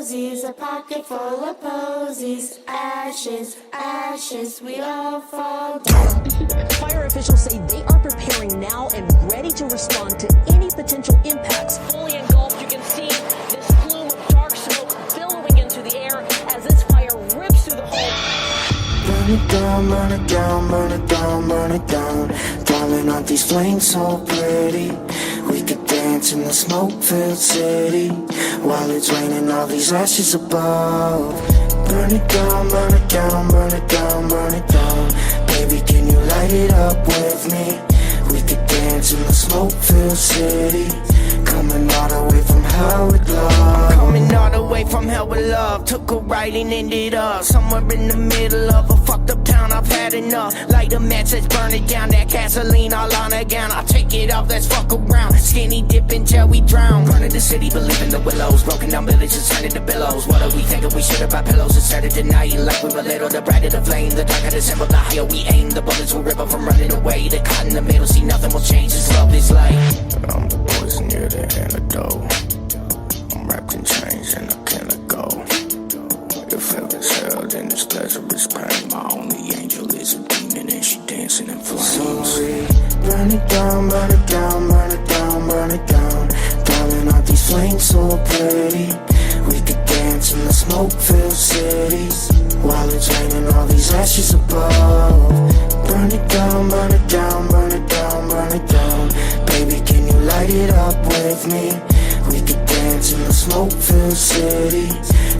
rosies, a pocket full of posies. Ashes, ashes, we all fall down. Fire officials say they are preparing now and ready to respond to any potential impacts. Fully engulfed, you can see this plume of dark smoke billowing into the air as this fire rips through the whole. Burn it down, burn it down, burn it down, burn it down. Darling, aren't these flames so pretty? We could dance in the smoke-filled city while it's raining all these ashes above. Burn it down, burn it down, burn it down, burn it down. Baby, can you light it up with me? We could dance in the smoke-filled city, coming all the way from hell with love. Coming all the way from hell with love. Took a ride and ended up somewhere in the middle of a fucked up town. I've had enough. Light a match, let's burn it down. That gasoline all on again. I'll take it off, let's fuck around. Skinny dip until we drown. Burning the city, believe in the willows. Broken down villages, turning to billows. What are we thinking? We should have bought pillows instead of denying. Like we were little, the brighter the flame. The darker the symbol, the higher we aim. The bullets will rip up from running away. The caught in the middle, see nothing will change. This love is light. I'm the poison, you're the antidote. I'm wrapped in chains and I can't let go. If heaven's hell, then this pleasure is pain. My only angel is a demon and she dancing in flames. So we burn it down, burn it down, burn it down, burn it down. Darling, aren't these flames so pretty? We could dance in the smoke-filled cities while it's raining all these ashes above. Burn it down, burn it down, burn it down, burn it down. Baby, can you light it up with me? We could dance in the smoke-filled city,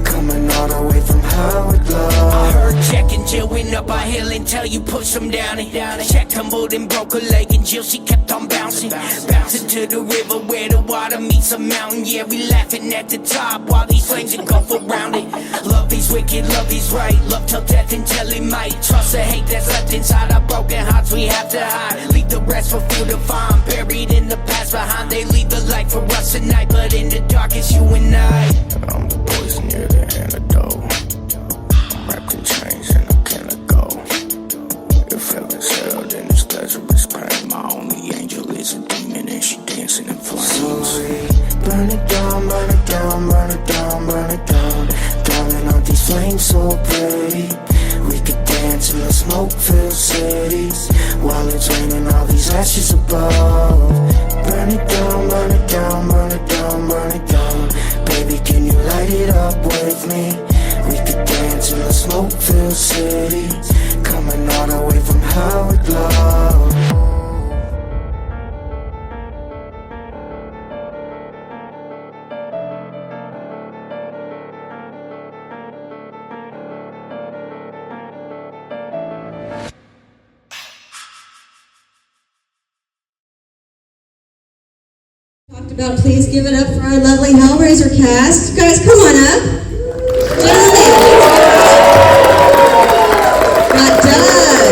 coming all the way from hell with love. I heard Jack and Jill went up a hill until you pushed them down it. Jack tumbled and broke a leg and Jill, she kept on bouncing. Bouncing to the river where the water meets a mountain. Yeah, we laughing at the top while these flames engulf around it. Love is wicked, love is right. Love till death until it might. Trust the hate that's left inside our broken hearts we have to hide. Leave the rest for few to find. Buried in the past behind. They leave the light for us tonight, but in the dark it's you and I. I'm the poison, you're the antidote. I'm wrapped in chains and I can't let go. If heaven's hell, then this pleasure is pain. My only angel is a demon and she dancing in flames. So we burn it down, burn it down, burn it down, burn it down. Darling, aren't these flames so pretty? We could dance in the smoke-filled cities while it's raining all these ashes above. Burn it down, burn it down, burn it down, burn it down. Baby, can you light it up with me? We could dance in the smoke-filled city, coming all the way from hell with love. Talked about, please give it up for our lovely Hellraiser cast. Guys, come on up. Gentlemen. Got Doug.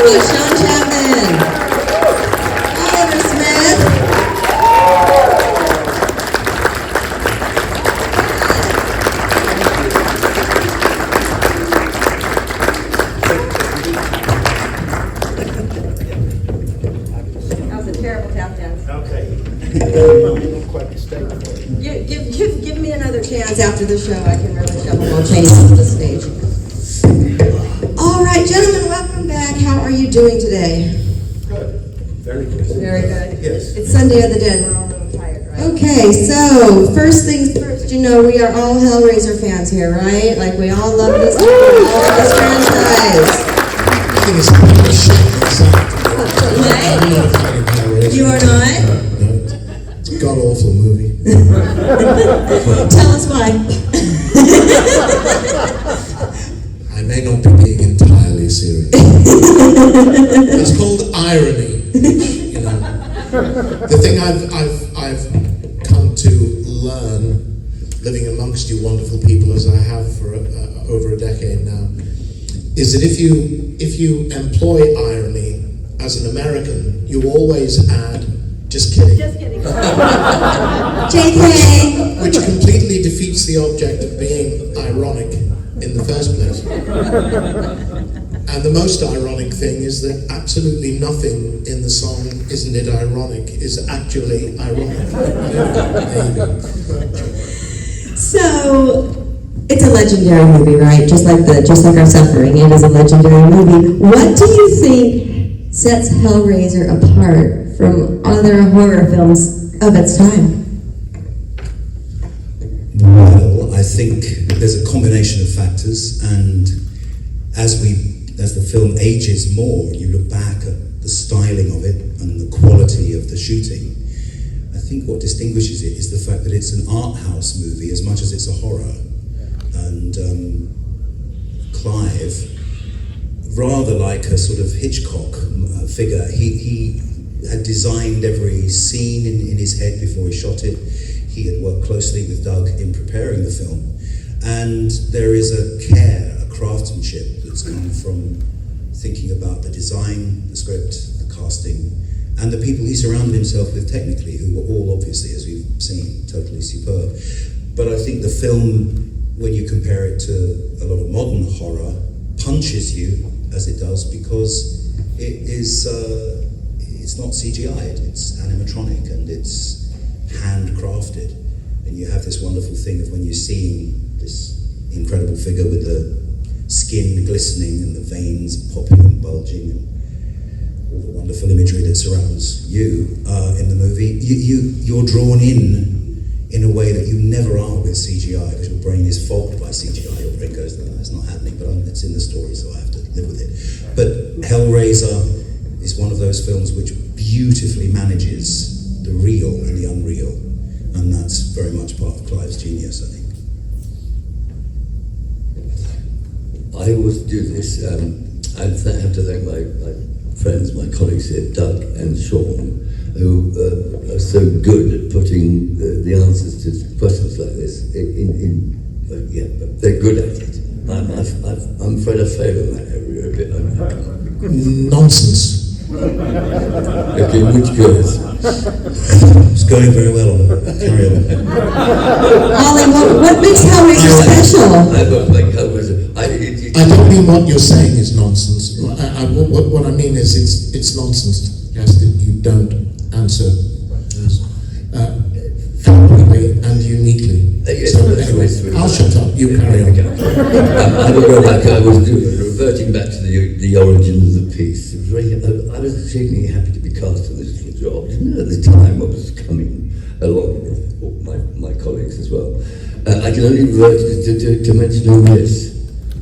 Got Sean Chapman. Oliver Smith. That was a terrible tap dance. Okay. Give me another chance after the show. I can really shovel more change onto the stage. All right, gentlemen, welcome back. How are you doing today? Good. Very good. Very good. Yes. It's Sunday of the Dead. We're all a little tired, right? Okay, so first things first, you know we are all Hellraiser fans here, right? Like we all love this franchise. I think it's a bit of a shit. You are not? No, it's a god-awful movie. Tell us why. I may not be being entirely serious. It's called irony, which, you know. The thing I've come to learn, living amongst you wonderful people as I have for over a decade now, is that if you employ irony as an American, you always add, just kidding. Just kidding. JK. Which completely defeats the object of being ironic. in the first place. And the most ironic thing is that absolutely nothing in the song "Isn't It Ironic" is actually ironic. There you go. So, it's a legendary movie, right? Just like our suffering, it is a legendary movie. What do you think sets Hellraiser apart from other horror films of its time? Well, I think there's a combination of factors, and as the film ages more, you look back at the styling of it and the quality of the shooting. I think what distinguishes it is the fact that it's an art house movie as much as it's a horror. And Clive, rather like a sort of Hitchcock figure, he had designed every scene in his head before he shot it. He had worked closely with Doug in preparing the film. And there is a care, a craftsmanship that's come from thinking about the design, the script, the casting, and the people he surrounded himself with technically, who were all obviously, as we've seen, totally superb. But I think the film, when you compare it to a lot of modern horror, punches you as it does because it is, it's not CGI'd, it's animatronic and it's handcrafted. And you have this wonderful thing of when you're seeing this incredible figure with the skin glistening and the veins popping and bulging and all the wonderful imagery that surrounds you in the movie, you're drawn in a way that you never are with CGI, because your brain is fogged by CGI. Your brain goes, no, it's not happening, but it's in the story, so I have to live with it. But Hellraiser is one of those films which beautifully manages the real and the unreal, and that's very much part of Clive's genius, I think. I always do this. I have to thank my friends, my colleagues here, Doug and Sean, who are so good at putting the answers to questions like this yeah, they're good at it. I'm afraid I fail in that area a bit. Nonsense. Okay, which goes? It's going very well, carry on. Ollie, what makes Hellraiser special? I don't mean what you're saying is nonsense. What I mean is it's nonsense, yes, that you don't answer completely and uniquely. So anyway, I'll shut up, you carry on. I will go back. I was reverting back to the origin of the piece. It was I was extremely happy to be cast in this little job. Didn't know at the time what was coming along with my colleagues as well. I can only revert to mention this.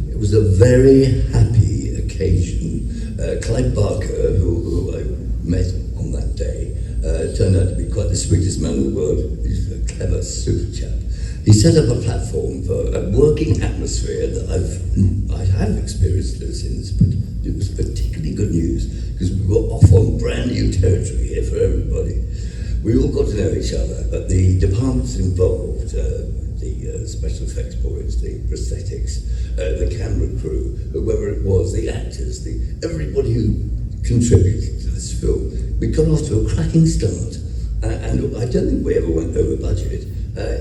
It was a very happy occasion. Clive Barker, who I met on that day, turned out to be quite the sweetest man in the world. He's a clever, super chap. He set up a platform for a working atmosphere that I have experienced ever since, but it was particularly good news because we were off on brand new territory here for everybody. We all got to know each other, but the departments involved, the special effects boys, the prosthetics, the camera crew, whoever it was, the actors, everybody who contributed to this film, we got off to a cracking start. And I don't think we ever went over budget.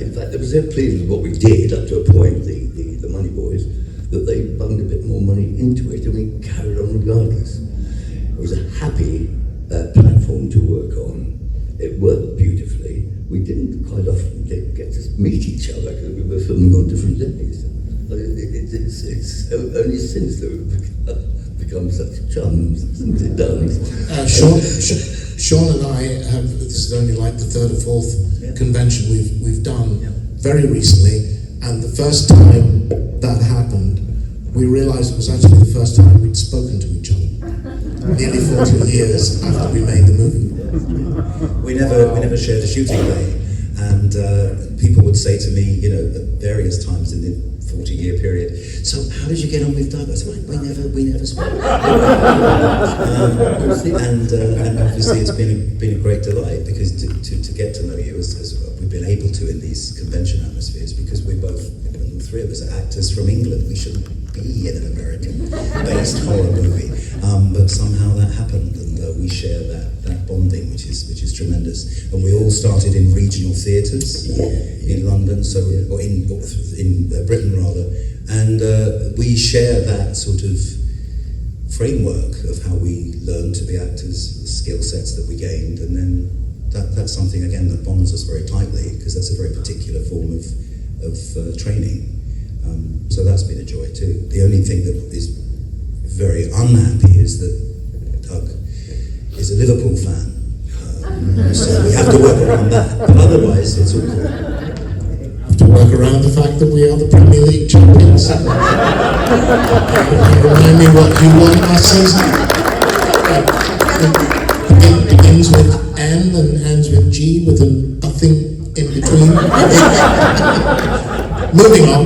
In fact, they were so pleased with what we did up to a point, the money boys, that they bunged a bit more money into it and we carried on regardless. It was a happy platform to work on. It worked beautifully. We didn't quite often get to meet each other because we were filming on different days. It's only since that we've become such chums since it does. Sean and I have, this is only like the third or fourth convention we've done very recently, and the first time that happened, we realized it was actually the first time we'd spoken to each other. Nearly 40 years after we made the movie. We never shared a shooting day, and people would say to me, at various times in the 40-year period, so how did you get on with Doug? I said, we never spoke. And obviously it's been a great delight because to get to know you as we've been able to in these convention atmospheres, because we both, the three of us are actors from England. We shouldn't be in an American-based horror movie, but somehow that happened, and we share that bonding, which is tremendous. And we all started in regional theatres in London, or in Britain rather, And we share that sort of framework of how we learn to be actors, the skill sets that we gained, and then that's something, again, that bonds us very tightly, because that's a very particular form of training. So that's been a joy too. The only thing that is very unhappy is that Doug is a Liverpool fan. So we have to work around that. But otherwise, it's all cool. Have to work around the fact that we are the Premier League champions. Remind me what you won last season. It begins with N and ends with G with nothing in between. Moving on.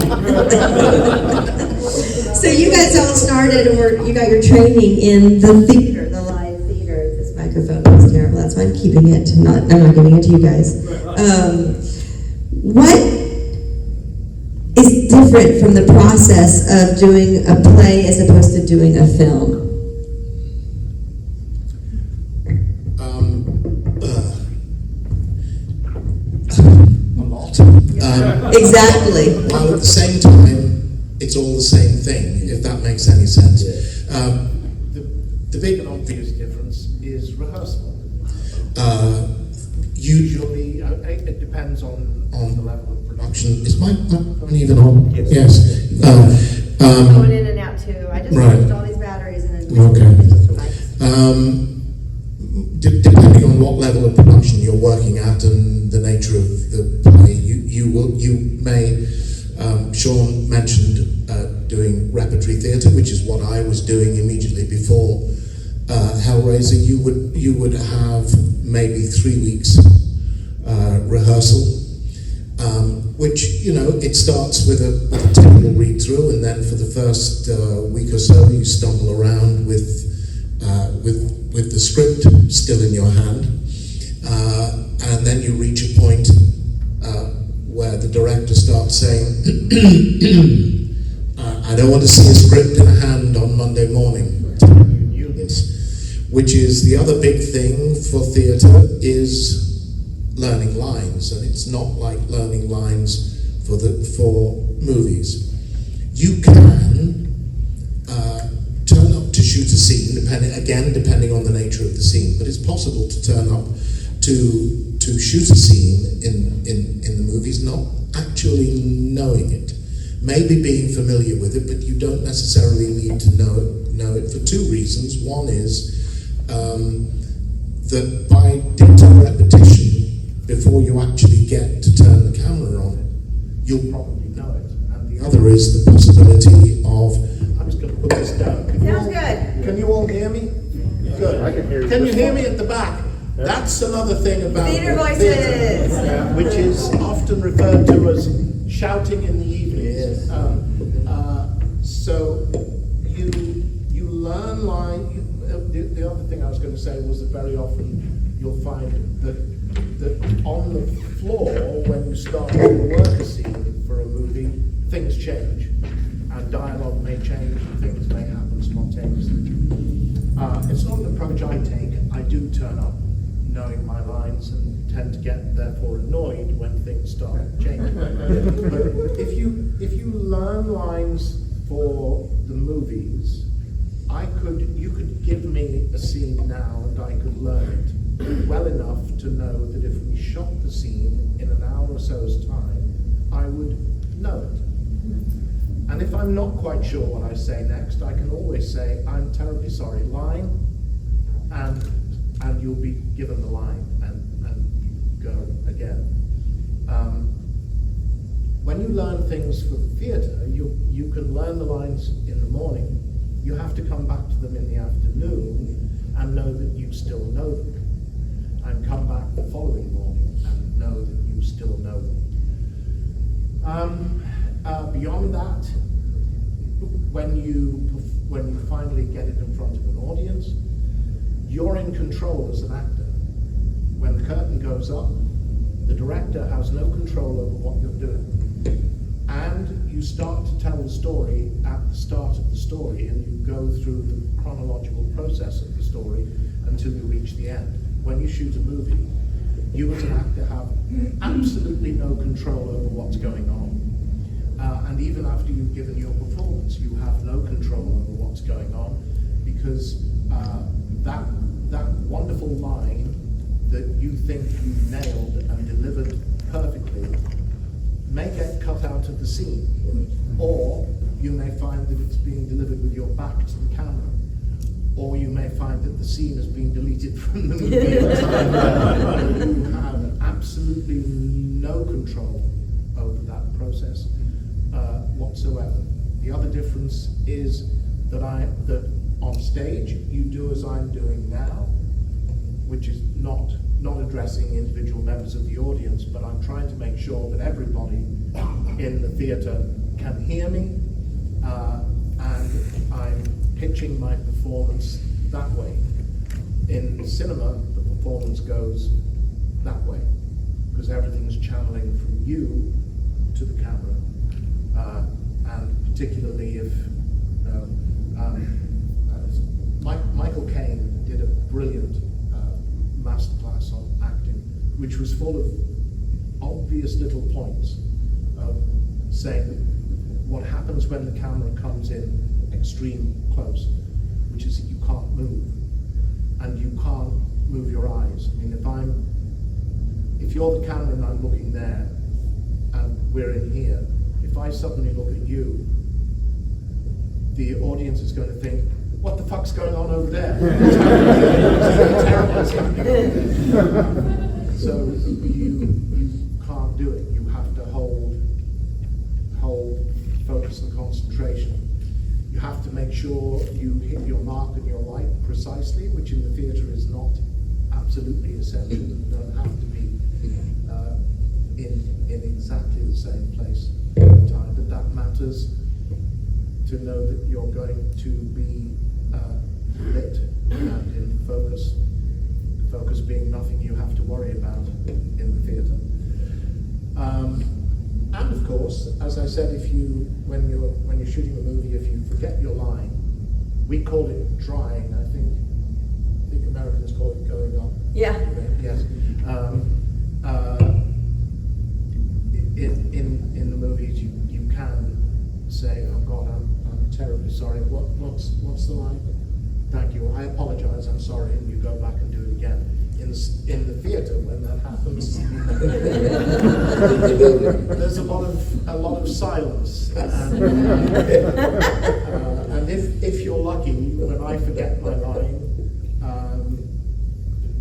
So you guys all started, or you got your training in the theater, the live theater. This microphone is terrible. That's why I'm keeping it. I'm not giving it to you guys. What is different from the process of doing a play as opposed to doing a film? A lot. Exactly. While at the same time, it's all the same thing, if that makes any sense. The big and obvious difference is rehearsal. Usually, It depends on the level of production. is my phone even on? Yes. Going in and out too. I just Right. switched all these batteries and then. Okay. Depending on what level of production you're working at and the nature of the play, you may. Sean mentioned doing repertory theatre, which is what I was doing immediately before Hellraiser. You would have maybe 3 weeks rehearsal, which it starts with a typical read through, and then for the first week or so you stumble around with the script still in your hand, and then you reach a point where the director starts saying, I don't want to see a script in a hand on Monday morning. Which is the other big thing for theatre, is learning lines, and it's not like learning lines for movies. You can turn up to shoot a scene, depending on the nature of the scene, but it's possible to turn up to shoot a scene in the movies, not actually knowing it. Maybe being familiar with it, but you don't necessarily need to know it for two reasons. One is that by dint of repetition, before you actually get to turn the camera on, you'll probably know it. And the other is the possibility of, I'm just going to put this down. Sounds good. Can you all hear me? Good. I can hear you. Can you hear me at the back? That's another thing about Theater voices. theatre, which is often referred to as shouting in the evenings. Yes. So you learn line. The other thing I was going to say was that very often you'll find that on the floor, when you start to work a scene for a movie, things change, and dialogue may change, and things may happen spontaneously. It's not an approach I take. I do turn up knowing my lines and tend to get therefore annoyed when things start changing. But if you learn lines for the movies, you could give me a scene now and I could learn it well enough to know that if we shot the scene in an hour or so's time, I would know it. And if I'm not quite sure what I say next, I can always say, I'm terribly sorry, line, and you'll be given the line and go again. When you learn things for the theatre, you can learn the lines in the morning. You have to come back to them in the afternoon and know that you still know them, and come back the following morning and know that you still know them. Beyond that, when you finally get it in front of an audience, you're in control as an actor. When the curtain goes up, the director has no control over what you're doing. And you start to tell the story at the start of the story, and you go through the chronological process of the story until you reach the end. When you shoot a movie, you as an actor have absolutely no control over what's going on. And even after you've given your performance, you have no control over what's going on, because that wonderful line that you think you nailed and delivered perfectly may get cut out of the scene, or you may find that it's being delivered with your back to the camera, or you may find that the scene has been deleted from the movie entirely. You have absolutely no control over that process whatsoever. The other difference is that on stage you do as I'm doing now, which is not addressing individual members of the audience, but I'm trying to make sure that everybody in the theatre can hear me, and I'm pitching my performance that way. In cinema, the performance goes that way, because everything's channeling from you to the camera, and particularly if Michael Caine did a brilliant masterclass on acting, which was full of obvious little points of saying what happens when the camera comes in extreme close, which is that you can't move, and you can't move your eyes. I mean, if you're the camera and I'm looking there, and we're in here, if I suddenly look at you, the audience is going to think, what the fuck's going on over there? So you can't do it. You have to hold focus and concentration. You have to make sure you hit your mark and your light precisely, which in the theatre is not absolutely essential. You don't have to be in exactly the same place all the time, but that matters to know that you're going to be lit and in focus. Focus being nothing you have to worry about in the theatre. And of course, as I said, when you're shooting a movie, if you forget your line, we call it drying. I think Americans call it going on. Yeah. Yes. In the movies, you can say, "Oh God, I'm terribly sorry." What's the line? Thank you. I apologize. I'm sorry, and you go back and do it again. In the theatre, when that happens, there's a lot of silence, and if you're lucky, when I forget my line,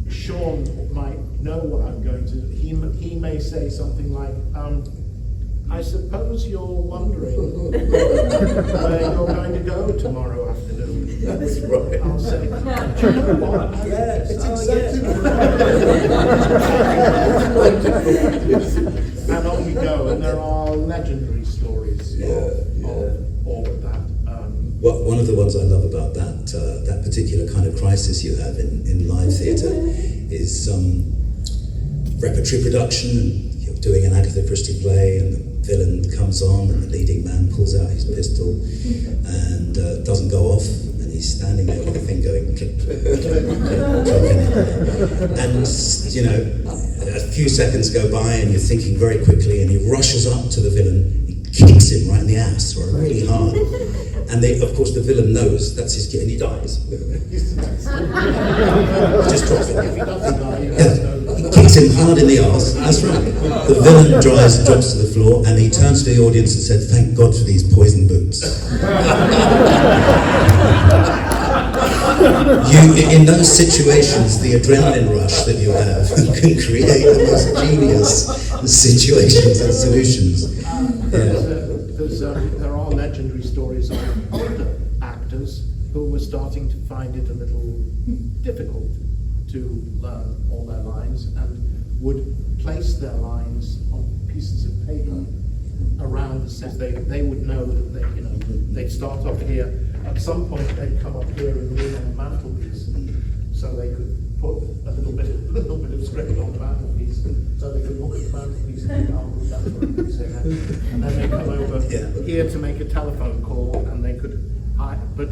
Sean might know what I'm going to. He may say something like, I suppose you're wondering where you're going to go tomorrow afternoon. That's right. I'll say, do you know what? Yes, it's exactly And on we go, and there are legendary stories of all of that. Well, one of the ones I love about that particular kind of crisis you have in live theatre is repertory production. You're doing an Agatha Christie play, and the villain comes on, and the leading man pulls out his pistol and doesn't go off, and he's standing there with the thing going click, click, click, click, and you know, a few seconds go by, and you're thinking very quickly, and he rushes up to the villain, he kicks him right in the ass, or really hard. And of course, the villain knows that's his kid, and he dies. Just drops it. If he doesn't die, He kicks him hard in the arse. That's right. The villain drops to the floor, and he turns to the audience and said, "Thank God for these poison boots." In those situations, the adrenaline rush that you have can create the most genius situations and solutions. There are legendary stories of older actors who were starting to find it a little difficult to learn all their lines, and would place their lines on pieces of paper around the set. They would know that they'd start off here. At some point, they'd come up here and lean on the mantelpiece, so they could put a little bit of script on the mantelpiece, so they could look at the mantelpiece and think, "Oh, that's what I'm saying." And then they come over here to make a telephone call, and they could hide. But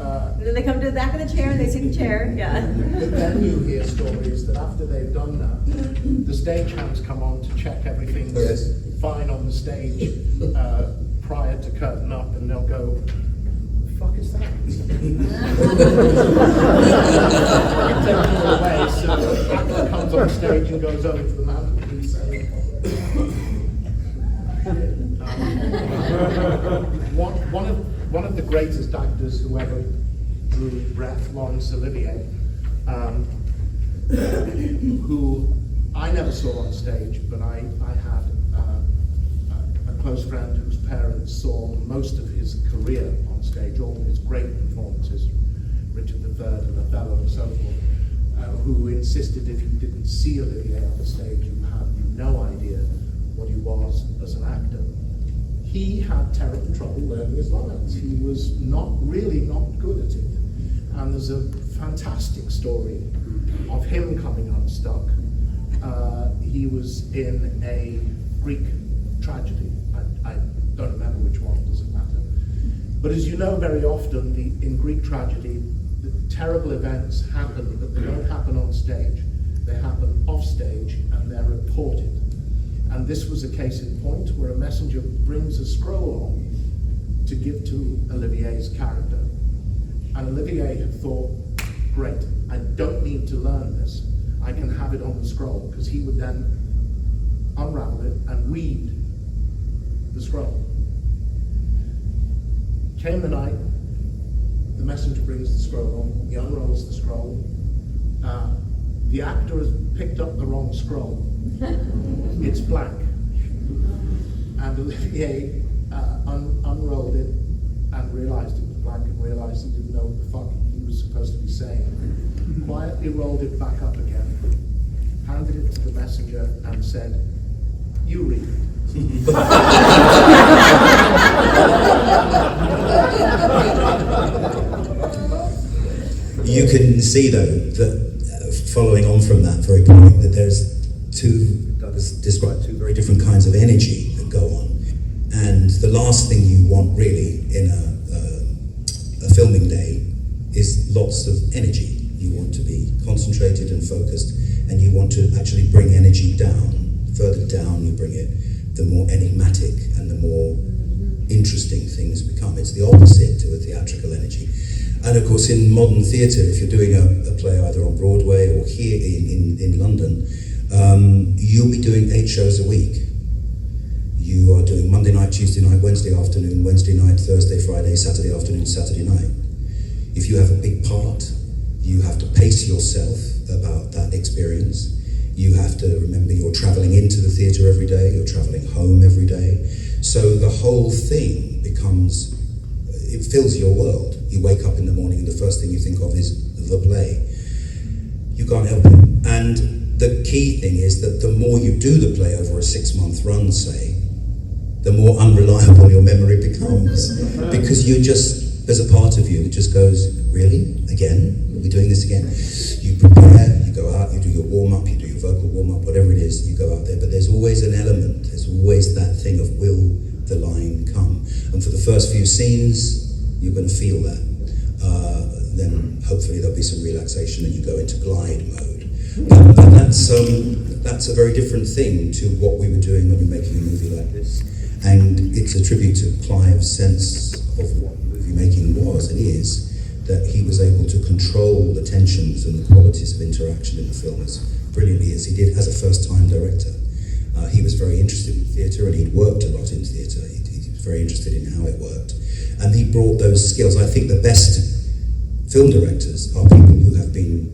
And then they come to the back of the chair and they sit in the chair, yeah. But then you hear stories that after they've done that, the stagehands come on to check everything's fine on the stage prior to curtain up, and they'll go, "The fuck is that?" It takes them away, so the actor comes on stage and goes over to the mantelpiece and one of the greatest actors who ever drew breath, Laurence Olivier, who I never saw on stage, but I had a close friend whose parents saw most of his career on stage, all his great performances, Richard III and Othello and so forth, who insisted if you didn't see Olivier on the stage, you had no idea what he was as an actor. He had terrible trouble learning his lines. He was really not good at it. And there's a fantastic story of him coming unstuck. He was in a Greek tragedy. I don't remember which one, doesn't matter. But as you know, very often in Greek tragedy, the terrible events happen, but they don't happen on stage. They happen off stage and they're reported. And this was a case in point where a messenger brings a scroll on to give to Olivier's character. And Olivier had thought, great, I don't need to learn this. I can have it on the scroll, because he would then unravel it and read the scroll. Came the night, the messenger brings the scroll on, he unrolls the scroll. The actor has picked up the wrong scroll. It's blank. And Olivier unrolled it and realized it was blank and realized he didn't know what the fuck he was supposed to be saying. Quietly rolled it back up again, handed it to the messenger and said, "You read it." You can see, though, that following on from that very point, that there's Doug has described two very different kinds of energy that go on. And the last thing you want really in a filming day is lots of energy. You want to be concentrated and focused, and you want to actually bring energy down. The further down you bring it, the more enigmatic and the more interesting things become. It's the opposite to a theatrical energy. And of course, in modern theatre, if you're doing a play either on Broadway or here in London, you'll be doing 8 shows a week. You are doing Monday night, Tuesday night, Wednesday afternoon, Wednesday night, Thursday, Friday, Saturday afternoon, Saturday night. If you have a big part, you have to pace yourself about that experience. You have to remember you're travelling into the theatre every day, you're travelling home every day. So the whole thing becomes, it fills your world. You wake up in the morning and the first thing you think of is the play. You can't help it. And the key thing is that the more you do the play over a 6-month run, say, the more unreliable your memory becomes. Because there's a part of you that just goes, really? Again? Are we doing this again? You prepare, you go out, you do your warm-up, you do your vocal warm-up, whatever it is, you go out there. But there's always an element, there's always that thing of, will the line come? And for the first few scenes, you're going to feel that. Then hopefully there'll be some relaxation and you go into glide mode. But that's a very different thing to what we were doing when we were making a movie like this. And it's a tribute to Clive's sense of what movie making was and is, that he was able to control the tensions and the qualities of interaction in the film as brilliantly as he did as a first-time director. He was very interested in theatre and he'd worked a lot in theatre. He was very interested in how it worked. And he brought those skills. I think the best film directors are people who have been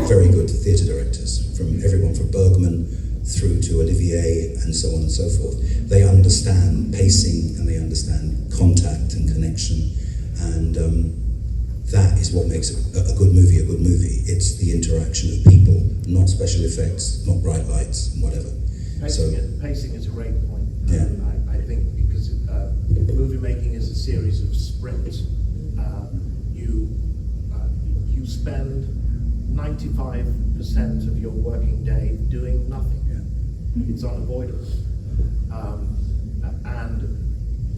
very good theatre directors, from everyone from Bergman through to Olivier and so on and so forth. They understand pacing and they understand contact and connection, and that is what makes a good movie a good movie. It's the interaction of people, not special effects, not bright lights, and whatever. Pacing is a great point. Yeah. I think because movie making is a series of sprints. You spend 95% of your working day doing nothing. Yeah. It's unavoidable. And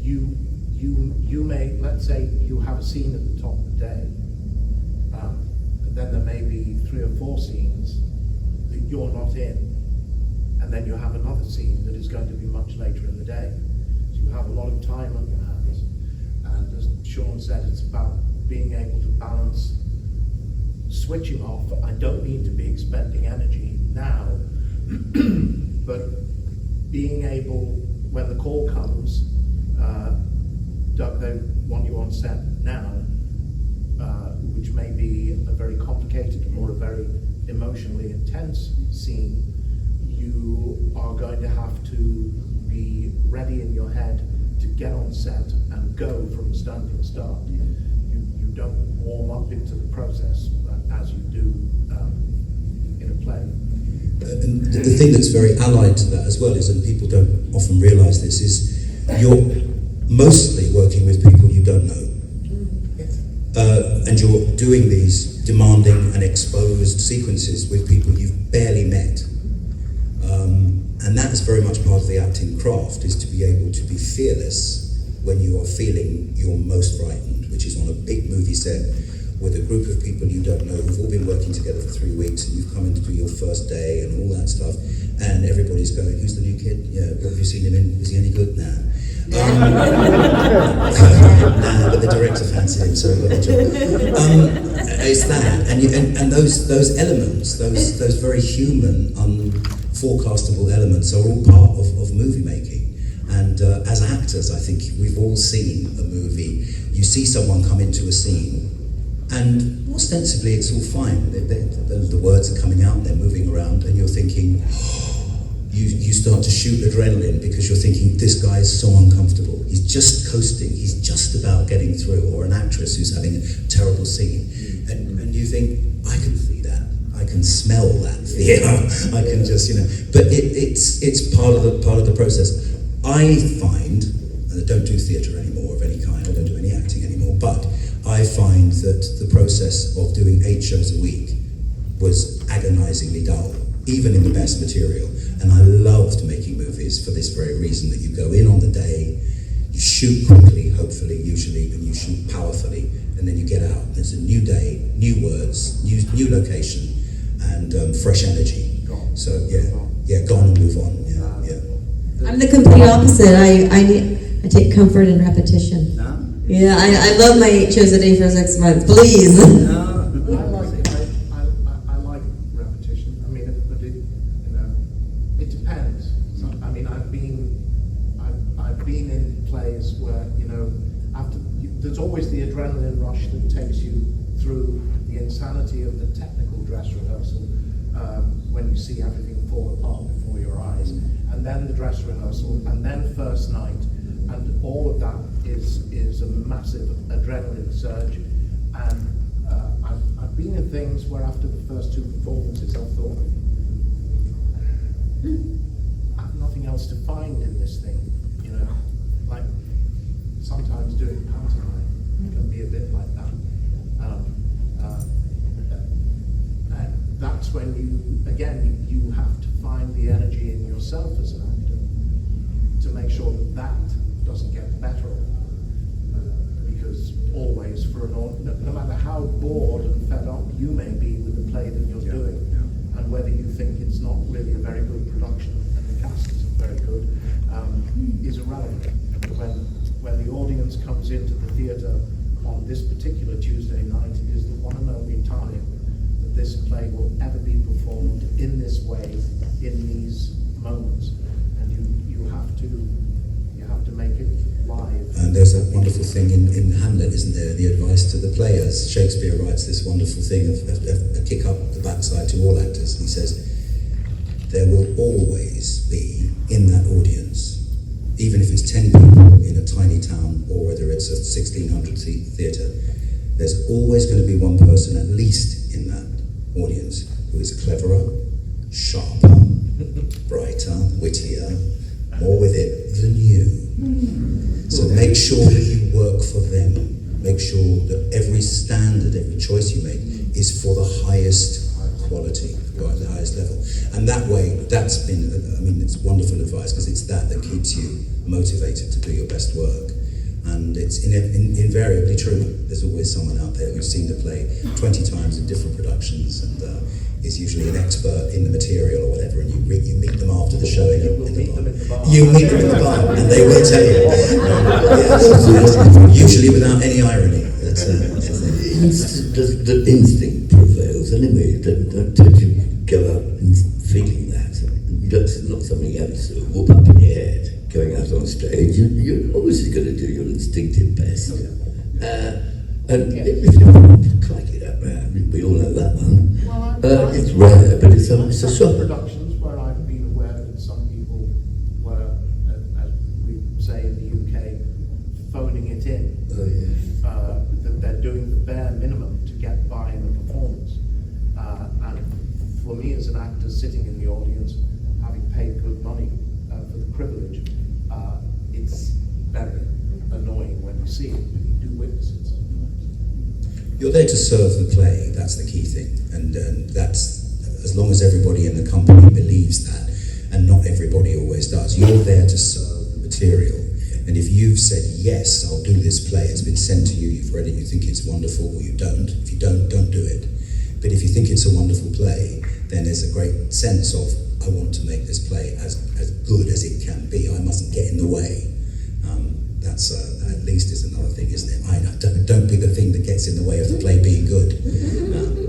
you you may, let's say you have a scene at the top of the day, then there may be 3 or 4 scenes that you're not in, and then you have another scene that is going to be much later in the day. So you have a lot of time on your hands, and as Sean said, it's about being able to balance switching off. I don't mean to be expending energy now, but being able, when the call comes, Doug, they want you on set now, which may be a very complicated or a very emotionally intense scene, you are going to have to be ready in your head to get on set and go from a standing start. You don't warm up into the process as you do in a play. And the thing that's very allied to that as well is, and people don't often realise this, is you're mostly working with people you don't know. And you're doing these demanding and exposed sequences with people you've barely met. And that is very much part of the acting craft, is to be able to be fearless when you are feeling you're most frightened, which is on a big movie set with a group of people you don't know who've all been working together for 3 weeks, and you've come in to do your first day and all that stuff, and everybody's going, who's the new kid? Yeah, what have you seen him in? Is he any good? Nah. Nah, but the director fancied him, so I got the job. It's that, and those elements, those very human, unforecastable elements are all part of movie making. And as actors, I think we've all seen a movie. You see someone come into a scene, and ostensibly it's all fine. The words are coming out, they're moving around, and you're thinking, you start to shoot adrenaline because you're thinking, this guy is so uncomfortable. He's just coasting, he's just about getting through, or an actress who's having a terrible scene. And you think, I can see that. I can smell that fear. I can just, but it's part of the process. I find, and I don't do theatre anymore of any kind, I don't do any acting anymore, but I find that the process of doing 8 shows a week was agonizingly dull, even in the best material. And I loved making movies for this very reason, that you go in on the day, you shoot quickly, hopefully, usually, and you shoot powerfully, and then you get out. There's a new day, new words, new location, and fresh energy. So gone and move on. Yeah. I'm the complete opposite. I take comfort in repetition. No? Yeah, I love my 8 shows a day for 6 months. Please. No. I like repetition. I mean, but it depends. So, I mean, I've been in plays where there's always the adrenaline rush that takes you through the insanity of the technical dress rehearsal when you see everything fall apart before your eyes, and then the dress rehearsal, and then first night, and all of that is a massive adrenaline surge. And I've been in things where after the first 2 performances I thought, I have nothing else to find in this thing, like sometimes doing pantomime can be a bit like that. And that's when you have to find the energy in yourself as an actor to make sure that doesn't get better. Because always, no matter how bored and fed up you may be with the play that you're doing, and whether you think it's not really a very good production and the cast isn't very good, is irrelevant. When the audience comes into the theatre on this particular Tuesday night, it is the one and only time that this play will ever be performed in this way, in these moments, and you have to make it live. And there's that wonderful thing in Hamlet, isn't there? The advice to the players. Shakespeare writes this wonderful thing of a kick up the backside to all actors. He says, there will always be in that audience, even if it's 10 people in a tiny town, or whether it's a 1,600 seat theatre, there's always going to be one person at least in that audience who is cleverer, sharper, brighter, wittier, more with it than you. So make sure that you work for them. Make sure that every standard, every choice you make is for the highest quality, right, the highest level. And that way, that's been, it's wonderful advice, because it's that keeps you motivated to do your best work. And it's invariably true. There's always someone out there who's seen the play 20 times in different productions and is usually an expert in the material or whatever, and you meet them after the show in the bar. You meet them in the bar, and they will tell you. Usually without any irony. That's the instinct prevails anyway. Don't you go out and feeling that. That's not something you have to sort of whoop up in your head going out on stage. You're obviously going to do your instinctive best. And if you like it up, we all know that one. It's rare, but it's a shock. Productions where I've been aware that some people were, as we say in the UK, phoning it in. Oh yeah. That they're doing the bare minimum to get by in the performance. And for me as an actor sitting in the audience, having paid good money for the privilege, it's very annoying when you see it, but you do witness it sometimes. You're there to serve the play, that's the key thing, and that's, as long as everybody in the company believes that, and not everybody always does, you're there to serve the material. And if you've said, yes, I'll do this play, it's been sent to you, you've read it, you think it's wonderful, or you don't. If you don't do it. But if you think it's a wonderful play, then there's a great sense of, I want to make this play as good as it can be. I mustn't get in the way. That's at least is another thing, isn't it? Don't be the thing that gets in the way of the play being good.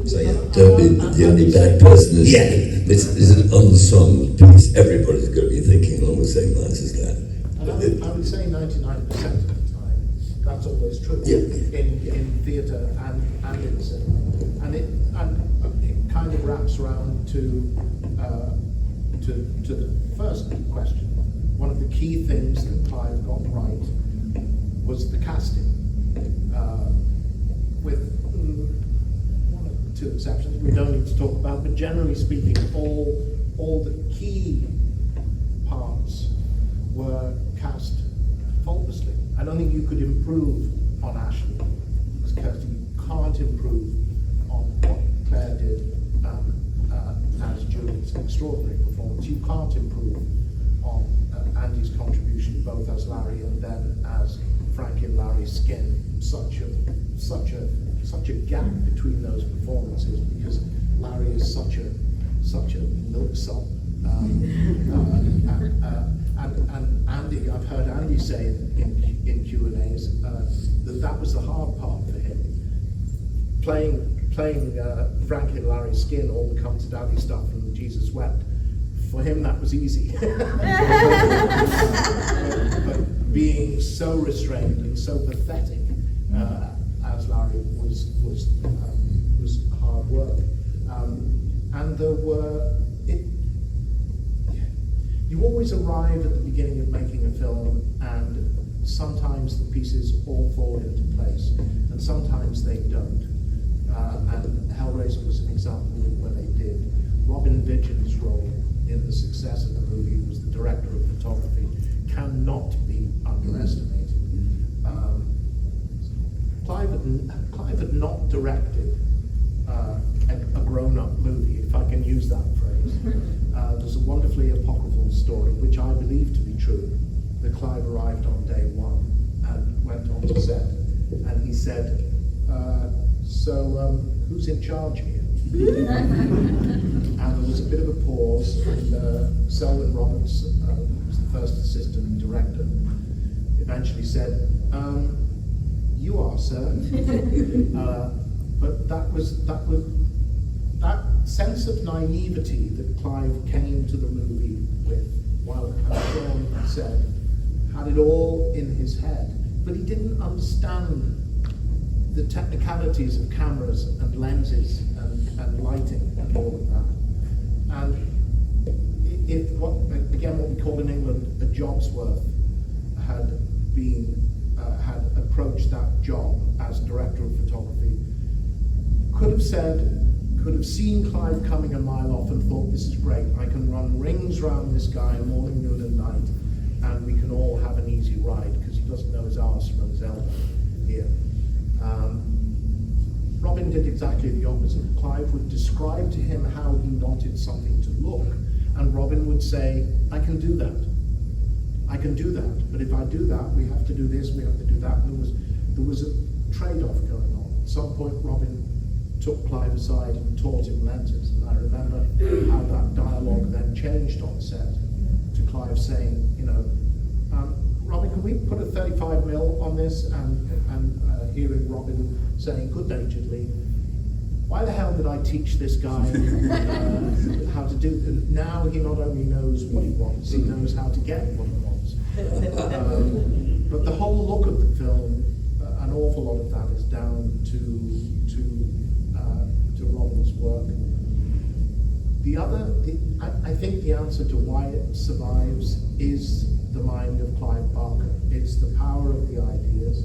So yeah, Don't be the only bad person. This is an unsung piece. Everybody's going to be thinking along the same lines as that. And I would say 99% of the time, that's always true in theatre and in cinema. And it kind of wraps around to the first question. One of the key things that Clive got right was the casting, with one or two exceptions we don't need to talk about, but generally speaking, all the key parts were cast faultlessly. I don't think you could improve on Ashley as Kirsty. You can't improve on what Claire did as Julie's extraordinary performance. You can't improve on Andy's contribution both as Larry and then as Frank in Larry's Skin. Such a gap between those performances because Larry is such a milksop. And Andy, I've heard Andy say in Q&As that was the hard part for him. Playing Frank in Larry's Skin, all the Come to Daddy stuff and Jesus Wept. For him, that was easy. But being so restrained and so pathetic as Larry was hard work. And there were you always arrive at the beginning of making a film, and sometimes the pieces all fall into place, and sometimes they don't. And Hellraiser was an example of where they did. Robin Vidgen's role in the success of the movie, who was the director of photography, cannot be underestimated. Clive had not directed a grown-up movie, if I can use that phrase. There's a wonderfully apocryphal story, which I believe to be true, that Clive arrived on day one and went on to set, and he said, who's in charge here? And there was a bit of a pause, and Selwyn Roberts, who was the first assistant director, eventually said, you are, sir. But that sense of naivety that Clive came to the movie with, while Sean said, had it all in his head, but he didn't understand the technicalities of cameras and lenses and lighting and all of that. And if what we call in England a job's worth had approached that job as director of photography, could have seen Clive coming a mile off and thought, this is great, I can run rings around this guy morning, noon and night, and we can all have an easy ride, because he doesn't know his arse from his elbow here. Robin did exactly the opposite. Clive would describe to him how he wanted something to look, and Robin would say, I can do that. I can do that, but if I do that, we have to do this, we have to do that. And there was a trade-off going on. At some point, Robin took Clive aside and taught him lenses, and I remember how that dialogue then changed on set to Clive saying, you know, Robin, can we put a 35mm on this? And hearing Robin saying good-naturedly, why the hell did I teach this guy how to do it? Now he not only knows what he wants, he knows how to get what he wants. But the whole look of the film, an awful lot of that is down to Robin's work. I think the answer to why it survives is the mind of Clive Barker. It's the power of the ideas.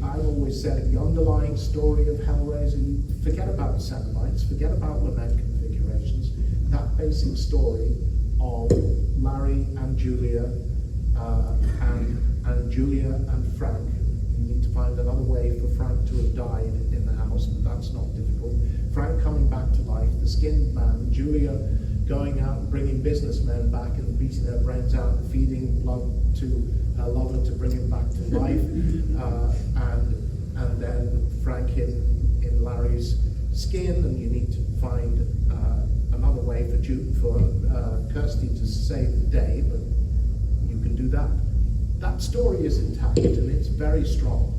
I've always said the underlying story of Hellraiser, you forget about satellites, forget about lament configurations. That basic story of Larry and Julia, and Julia and Frank. You need to find another way for Frank to have died in the house, but that's not difficult. Frank coming back to life, the skinned man, Julia going out and bringing businessmen back and beating their brains out and feeding blood to her lover to bring him back to life, and then Frank in Larry's skin, and you need to find another way for Kirsty to save the day, but you can do that. That story is intact and it's very strong,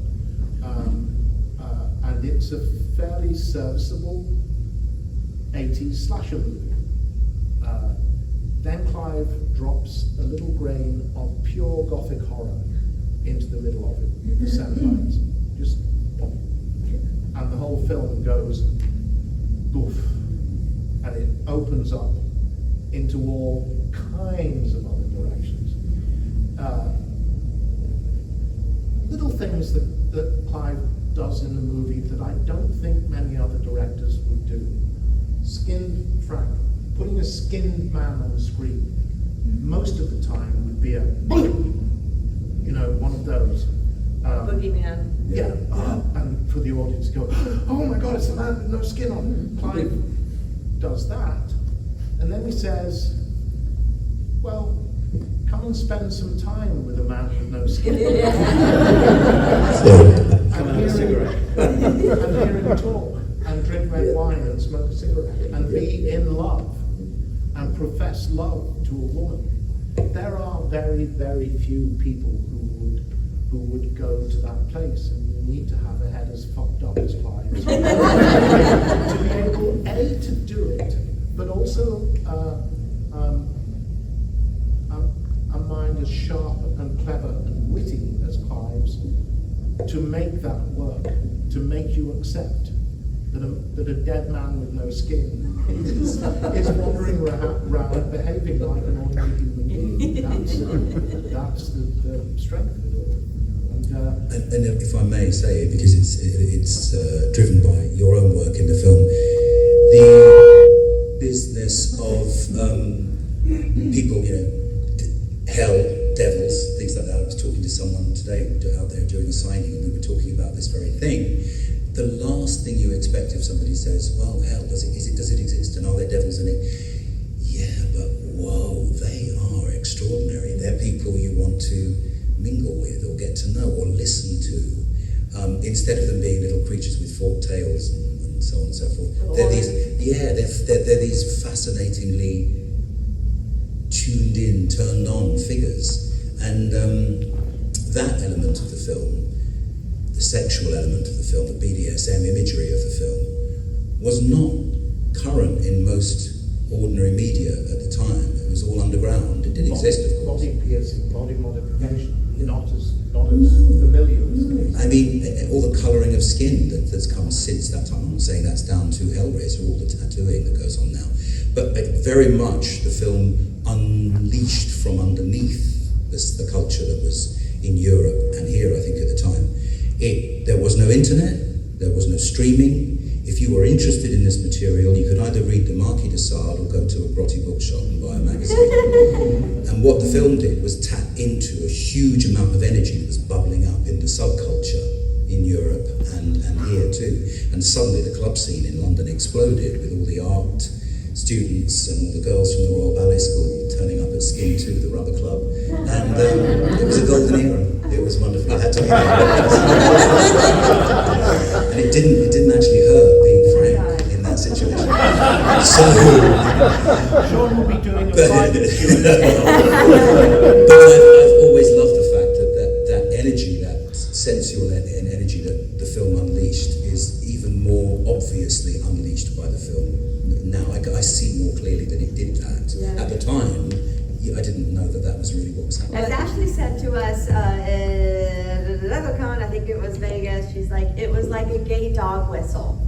and it's a fairly serviceable 80s slasher movie. Then Clive drops a little grain of pure gothic horror into the middle of it with the satellites. Just pop. And the whole film goes boof. And it opens up into all kinds of other directions. Little things that Clive does in the movie that I don't think many other directors would do. Skinned Frank. Putting a skinned man on the screen, most of the time would be one of those. Boogeyman. Yeah, and for the audience to go, oh my God, it's a man with no skin on. Clive does that, and then he says, well, come and spend some time with a man with no skin. and hear him talk, and drink red wine and smoke a cigarette, and be in love. And profess love to a woman. There are very, very few people who would go to that place, and you need to have a head as fucked up as Clive's to be able to do it, but also a mind as sharp and clever and witty as Clive's to make that work, to make you accept that a dead man with no skin is wandering around behaving like an ordinary human being. That's the strength of it all. And if I may say, because it's driven by your own work in the film, the business of people, hell, devils, things like that. I was talking to someone today out there during a signing, and we were talking about this very thing. The last thing you expect if somebody says, well, hell, does it exist, and are there devils in it? Yeah, but whoa, they are extraordinary. They're people you want to mingle with or get to know or listen to, instead of them being little creatures with forked tails and so on and so forth. They're these fascinatingly tuned in, turned on figures, and that element of the film, the sexual element of the film, the BDSM imagery of the film, was not current in most ordinary media at the time. It was all underground. It didn't exist, of course. Body piercing, body modification, not as familiar as I mean, all the colouring of skin that's come since that time. I'm not saying that's down to Hellraiser, all the tattooing that goes on now, but very much the film unleashed from underneath the culture that was in Europe and here, I think, at the time. There was no internet, there was no streaming. If you were interested in this material, you could either read the Marquis de Sade or go to a grotty bookshop and buy a magazine. And what the film did was tap into a huge amount of energy that was bubbling up in the subculture in Europe and here too. And suddenly the club scene in London exploded with all the art students and all the girls from the Royal Ballet School turning up at Skin 2, the rubber club. And it was a golden era. It was wonderful. I had to be there. And it didn't actually hurt being Frank in that situation. So, Sean will be doing a but private I've always loved the fact that energy, that sensual energy that the film unleashed is even more obviously unleashed by the film. Now I see more clearly that it did that. Yeah. At the time, I didn't know that was really what was happening. As Ashley said to us at LeatherCon, I think it was Vegas, she's like, it was like a gay dog whistle.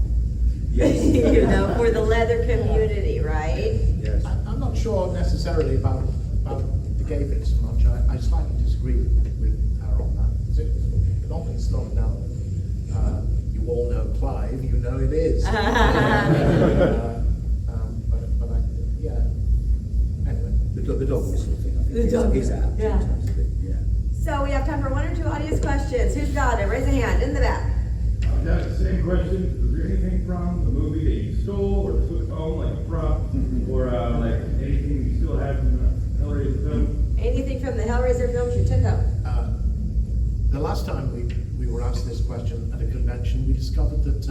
You know, for the leather community, right? Yes. I'm not sure necessarily about the gay bit so much. I slightly disagree with her on that. It's not been slowed down. You all know Clive, you know it is. But yeah. Anyway, The dog whistle thing, I think, The dog is whistle, apt yeah. in terms of it, yeah. So we have time for 1 or 2 audience questions. Who's got it? Raise a hand in the back. That's the same question. Was there anything from the movie that you stole or took home, like a prop, or like anything you still have from the Hellraiser film? Anything from the Hellraiser films you took home? the last time we were asked this question at a convention, we discovered that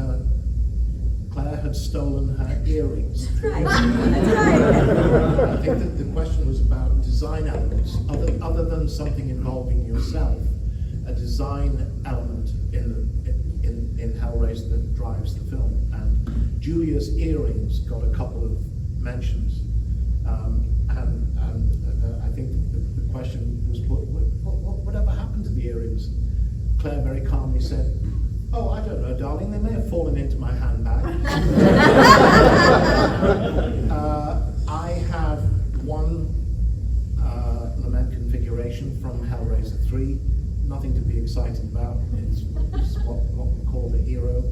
Claire had stolen her earrings. That's right. That's right. I think that the question was about design elements, other than something involving yourself, a design element in Hellraiser that drives the film. And Julia's earrings got a couple of mentions, and I think the question was put, whatever happened to the earrings? Claire very calmly said, "Oh, I don't know, darling, they may have fallen into my handbag." I have one lament configuration from Hellraiser 3, nothing to be excited about. It's what we call the hero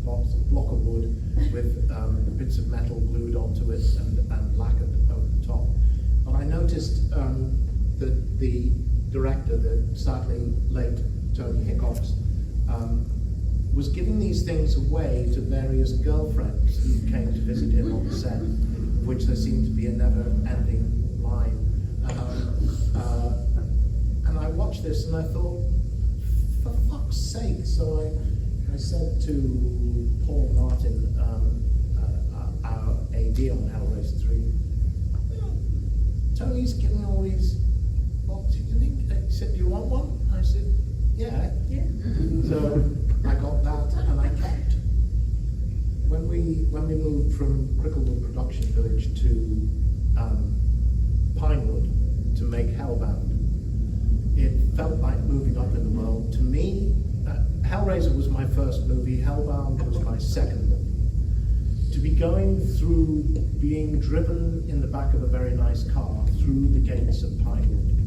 box, a block of wood with bits of metal glued onto it and lacquered over the top. But I noticed that the director, the sadly late Tony Hickox, was giving these things away to various girlfriends who came to visit him on the set, of which there seemed to be a never-ending line. And I watched this and I thought, for fuck's sake. So I said to Paul Martin, our AD on Hellraiser 3, Tony's giving all these boxes. He said, "Do you want one?" I said, yeah. So I got that and I kept. When we moved from Cricklewood Production Village to Pinewood to make Hellbound, it felt like moving up in the world. To me, Hellraiser was my first movie, Hellbound was my second movie. To be going through, being driven in the back of a very nice car through the gates of Pinewood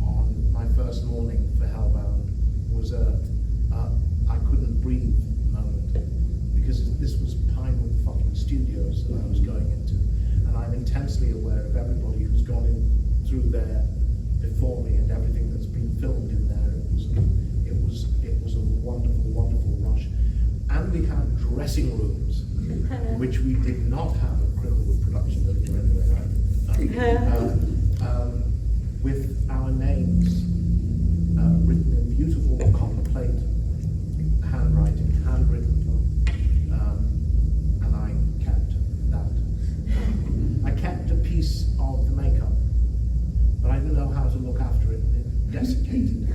on my first morning for Hellbound was I couldn't breathe moment, because this was Pinewood fucking Studios that I was going into, and I'm intensely aware of everybody who's gone in through there before me and everything that's been filmed in there. It was a wonderful, wonderful rush, and we had dressing rooms, which we did not have at Cricklewood Production Village anyway, with our names written in beautiful copper plate handwriting, handwritten, and I kept that. I kept a piece of the makeup, but I didn't know how to look after it, and it desiccated.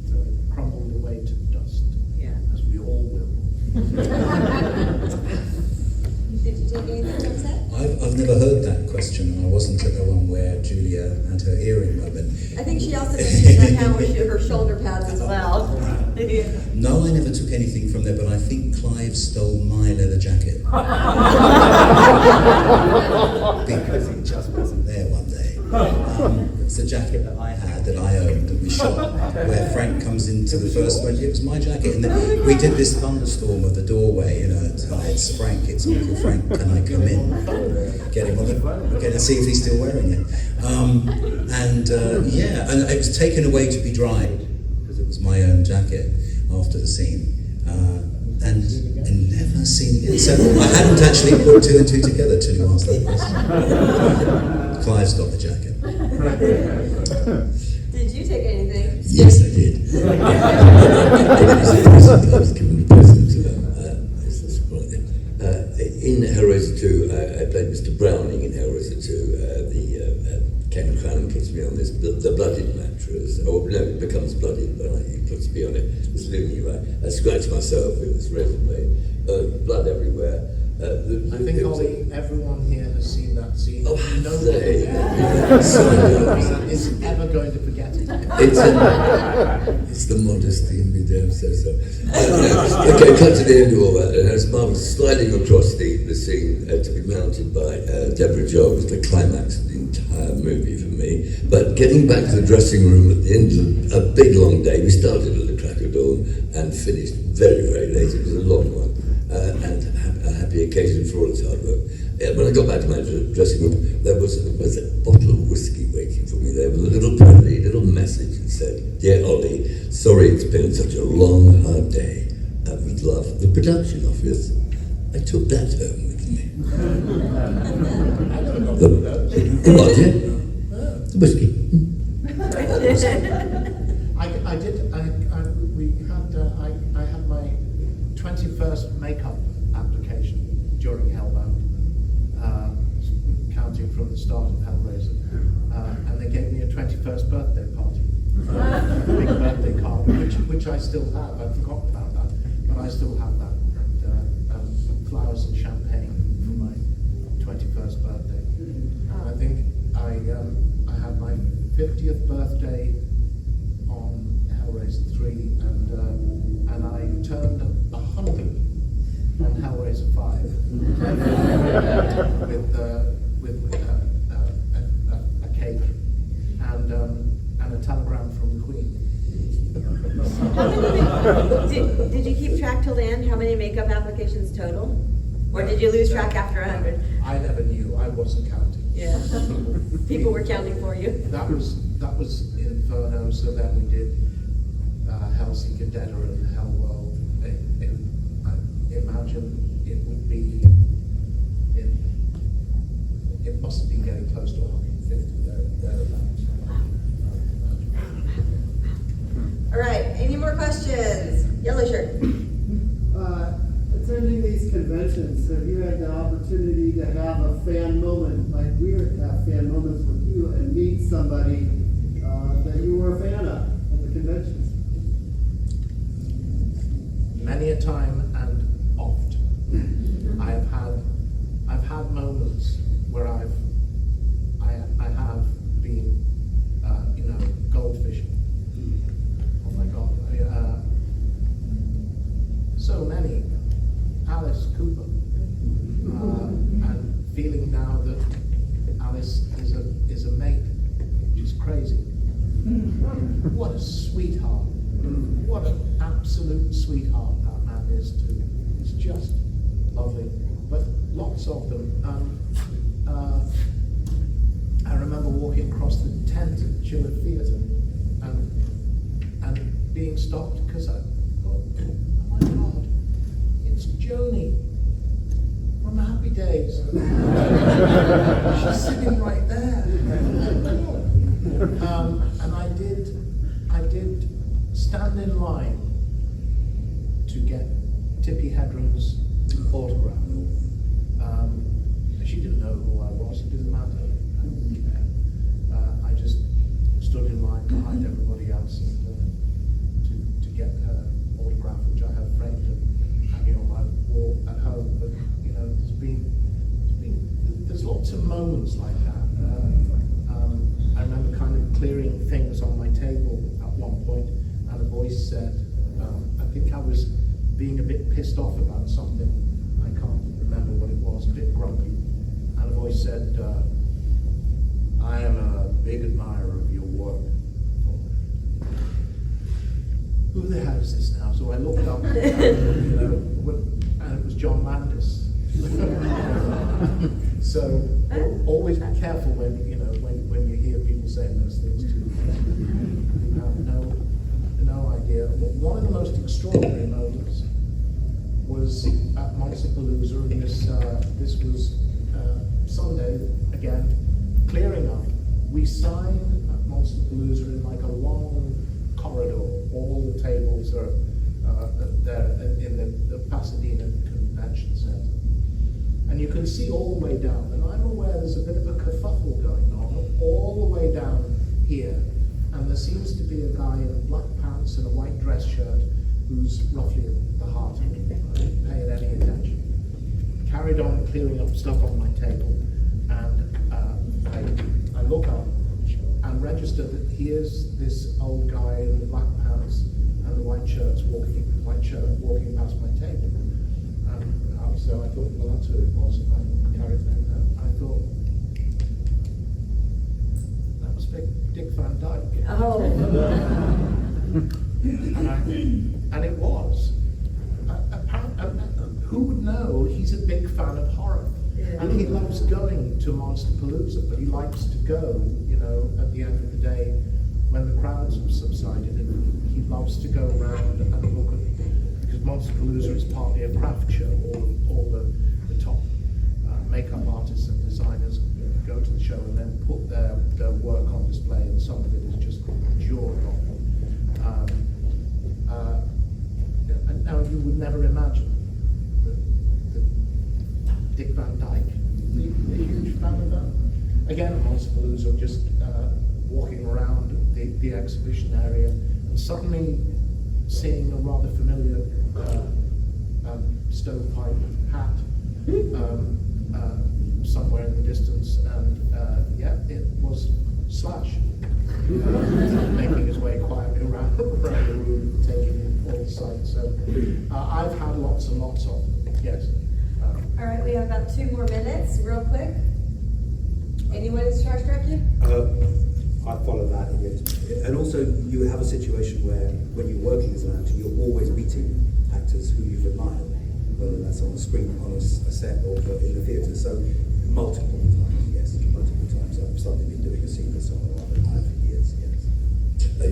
So it crumbled away to dust, as we all will. Did you take anything from set? I've never heard that question, and I wasn't at the one where Julia had her earring moment. I think she also mentioned how her shoulder pads as well. No, I never took anything from there, but I think Clive stole my leather jacket. Because it just wasn't there one day. It's a jacket that I had, that I owned, that we shot, where Frank comes into the first one. It was my jacket, and then we did this thunderstorm at the doorway, you know, it's Frank, it's Uncle Frank, can I come in? Get him on the phone, get and see if he's still wearing it. And it was taken away to be dried, because it was my own jacket after the scene. And never seen it again. So I hadn't actually put two and two together till you asked that question. Clive's got the jacket. Did you take anything? Yes, I did. I was given a present. In Hellraiser 2, I played Mr. Browning in Hellraiser 2. Ken Cranham puts me on this, the blooded mattress. Oh, no, it becomes blooded, but he puts me on it. It's loony, right? I scratched myself, it was razor blade. Blood everywhere. I think, Ollie, everyone here has seen that scene. Oh, Nobody is ever going to forget it. It's the modesty in me, damn so. Okay, cut to the end of all that, and as Mark was sliding across the scene to be mounted by Deborah Jo was the climax of the entire movie for me. But getting back to the dressing room at the end of a big long day, we started at the crack of dawn and finished very, very late. It was a long one. And a happy occasion for all its hard work. When I got back to my dressing room, there was a bottle of whiskey waiting for me there with a little pretty little message that said, "Dear Ollie, sorry it's been such a long, hard day. We'd love the production office." I took that home with me. The budget? The whiskey. I had my 21st makeup application during Hellbound, counting from the start of Hellraiser, and they gave me a 21st birthday party, a big birthday card, which I still have. I've forgotten about that, but I still have that, and flowers and champagne for my 21st birthday. And I think I had my 50th birthday on Hellraiser 3, and I turned 100 on Hellraiser 5 with a cake and a telegram from the Queen. Did you keep track till the end? How many makeup applications total? Or did you lose track after 100? I never knew. I wasn't counting. Yeah. People were counting for you. That was Inferno. So then we did Hellseeker, Deader, and Hellworld. I imagine it would be it must have been getting close to 150 thereabouts. All right. Any more questions? Yellow shirt. Attending these conventions, have you had the opportunity to have a fan moment, like we have fan moments with you, and meet somebody that you were a fan of at the conventions? Many a time and oft. I've had moments where I have been goldfishing. Oh my God. So many. Alice Cooper, and feeling now that Alice is a mate, which is crazy. What a sweetheart! What an absolute sweetheart that man is too. It's just lovely. But lots of them. I remember walking across the tent at Chiller Theatre and being stopped because I thought, oh my God. It's Joni from Happy Days. She's sitting right there. And I did stand in line to get Tippi Hedren's autograph. She didn't know who I was. It didn't matter. I didn't care. I just stood in line behind everybody else and to get her autograph, which I have framed on my wall at home. But there's lots of moments like that. I remember kind of clearing things on my table at one point, and a voice said, I think I was being a bit pissed off about something. I can't remember what it was, a bit grumpy. And a voice said, I am a big admirer of your work. Who the hell is this now? So I looked up, and it was John Landis. So always be careful when you hear people saying those things to you. You have no idea. One of the most extraordinary moments was at Monsterpalooza, and this was Sunday again, clearing up. We we sign at Monsterpalooza in like a long corridor. All the tables are there in the Pasadena Convention Center. And you can see all the way down, and I'm aware there's a bit of a kerfuffle going on all the way down here. And there seems to be a guy in black pants and a white dress shirt who's roughly at the heart of it. I didn't pay it any attention. Carried on clearing up stuff on my table, and I look up and register that here's this old guy in the black pants and the white shirt walking past my table. So I thought, well, that's who it was. And I carried on. I thought, that was Dick Van Dyke. Oh. And it was. Who would know? He's a big fan of horror. Yeah. And he loves going to Monsterpalooza, but he likes to go, you know, at the end of the day when the crowds have subsided, and he loves to go around and look at, because Monsterpalooza is partly a craft show. All the top makeup artists and designers go to the show and then put their work on display, and some of it is just jaw-dropping. And now you would never imagine that Dick Van Dyke, a huge fan of that. Again, Monsterpalooza, just walking around the exhibition area, and suddenly seeing a rather familiar stovepipe hat somewhere in the distance, and yeah, it was Slash, making his way quietly around the room, taking in all the sights. So I've had lots and lots of them, yes. All right, we have about 2 more minutes, real quick. Anyone has starstruck you? I follow that, and also you have a situation where when you're working as an actor, you're always meeting actors who you've admired, whether that's on the screen, on a set, or in the theatre. So multiple times, yes, multiple times. I've suddenly been doing a scene with someone I've admired for years, yes.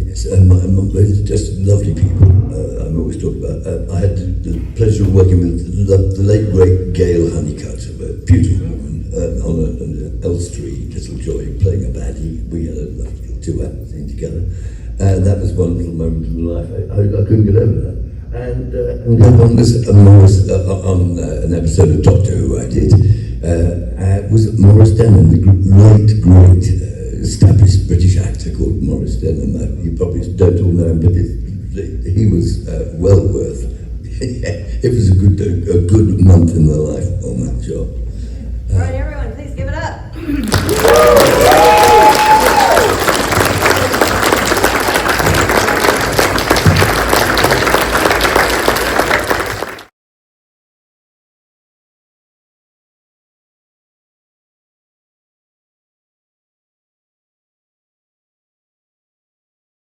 Yes, and it's just lovely people. I'm always talking about. I had the pleasure of working with the late great Gail Honeycutt, a beautiful woman, on Elstree, Little Joy, playing a baddie. We had a lovely 2-act thing together, and that was one little moment in my life. I couldn't get over that. And the other one was Morris on an episode of Doctor Who I did. Was Morris Denham, the late great established British actor called Morris Denham. You probably don't all know him, but he was well worth. It was a good month in the life on that job. All right, everyone, please give it up.